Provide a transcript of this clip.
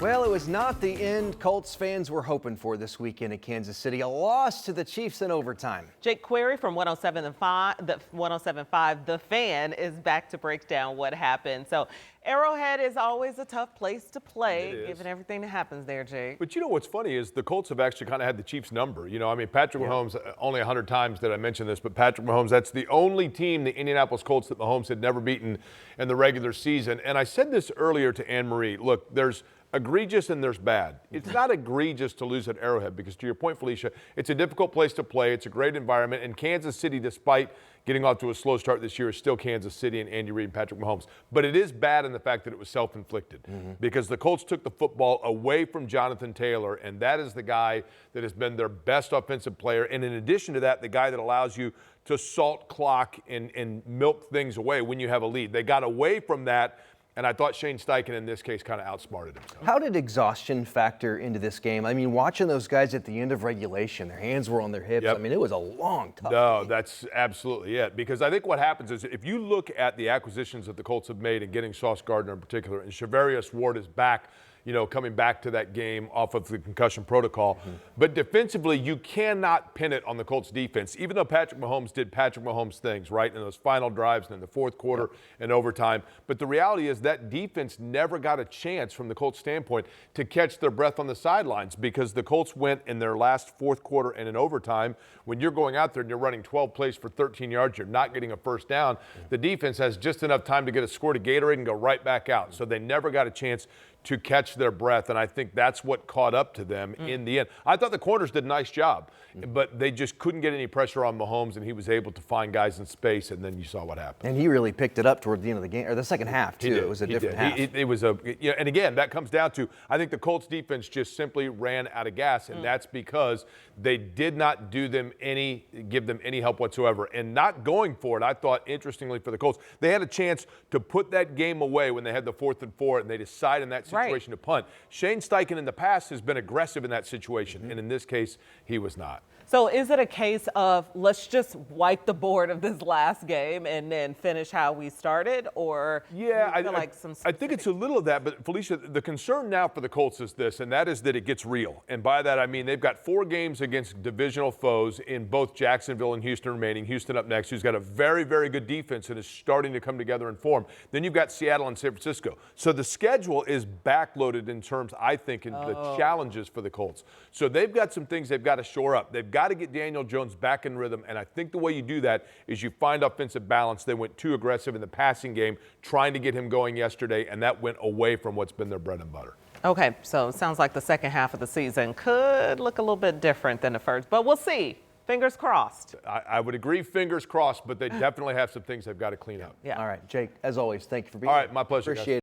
Well, it was not the end Colts fans were hoping for this weekend in Kansas City. A loss to the Chiefs in overtime. Jake Query from 107.5 The Fan is back to break down what happened. So Arrowhead is always a tough place to play, given everything that happens there, Jake. But you know what's funny is the Colts have actually kind of had the Chiefs' number. You know, I mean, Patrick Mahomes, only 100 times did I mention this, but Patrick Mahomes, that's the only team, the Indianapolis Colts, that Mahomes had never beaten in the regular season. And I said this earlier to Anne Marie. Look, there's egregious and there's bad. It's not egregious to lose at Arrowhead because, to your point, Felicia, it's a difficult place to play. It's a great environment. And Kansas City, despite getting off to a slow start this year, is still Kansas City and Andy Reid and Patrick Mahomes. But it is bad in the fact that it was self-inflicted because the Colts took the football away from Jonathan Taylor, and that is the guy that has been their best offensive player. And in addition to that, the guy that allows you to salt clock and milk things away when you have a lead. They got away from that. And I thought Shane Steichen in this case kind of outsmarted himself. How did exhaustion factor into this game? I mean, watching those guys at the end of regulation, their hands were on their hips. I mean, it was a long, tough game. That's absolutely it. Because I think what happens is if you look at the acquisitions that the Colts have made and getting Sauce Gardner in particular, and Charvarius Ward is back, you know, coming back to that game off of the concussion protocol. But defensively, you cannot pin it on the Colts defense, even though Patrick Mahomes did Patrick Mahomes things, right, in those final drives and in the fourth quarter and overtime. But the reality is that defense never got a chance from the Colts standpoint to catch their breath on the sidelines because the Colts went in their last fourth quarter and in overtime. When you're going out there and you're running 12 plays for 13 yards, you're not getting a first down. The defense has just enough time to get a score to Gatorade and go right back out. So they never got a chance to catch their breath, and I think that's what caught up to them in the end. I thought the corners did a nice job, but they just couldn't get any pressure on Mahomes, and he was able to find guys in space, and then you saw what happened. And he really picked it up toward the end of the game, or the second half, too. It was a different half. It was and again, that comes down to, I think the Colts defense just simply ran out of gas, and that's because they did not give them any help whatsoever. And not going for it, I thought, interestingly for the Colts, they had a chance to put that game away when they had the 4th and 4, and they decided in that situation to punt. Shane Steichen in the past has been aggressive in that situation, and in this case, he was not. So is it a case of let's just wipe the board of this last game and then finish how we started, or I think it's a little of that, but Felicia, the concern now for the Colts is this, and that is that it gets real. And by that I mean they've got 4 games against divisional foes in both Jacksonville and Houston remaining. Houston up next, who's got a very, very good defense and is starting to come together in form. Then you've got Seattle and San Francisco. So the schedule is backloaded in terms, I think, in the challenges for the Colts. So they've got some things they've got to shore up. They've got to get Daniel Jones back in rhythm, and I think the way you do that is you find offensive balance. They went too aggressive in the passing game, trying to get him going yesterday, and that went away from what's been their bread and butter. Okay, so it sounds like the second half of the season could look a little bit different than the first, but we'll see. Fingers crossed. I would agree, fingers crossed, but they definitely have some things they've got to clean up. All right, Jake, as always, thank you for being here. here. All right, my pleasure. Appreciate it.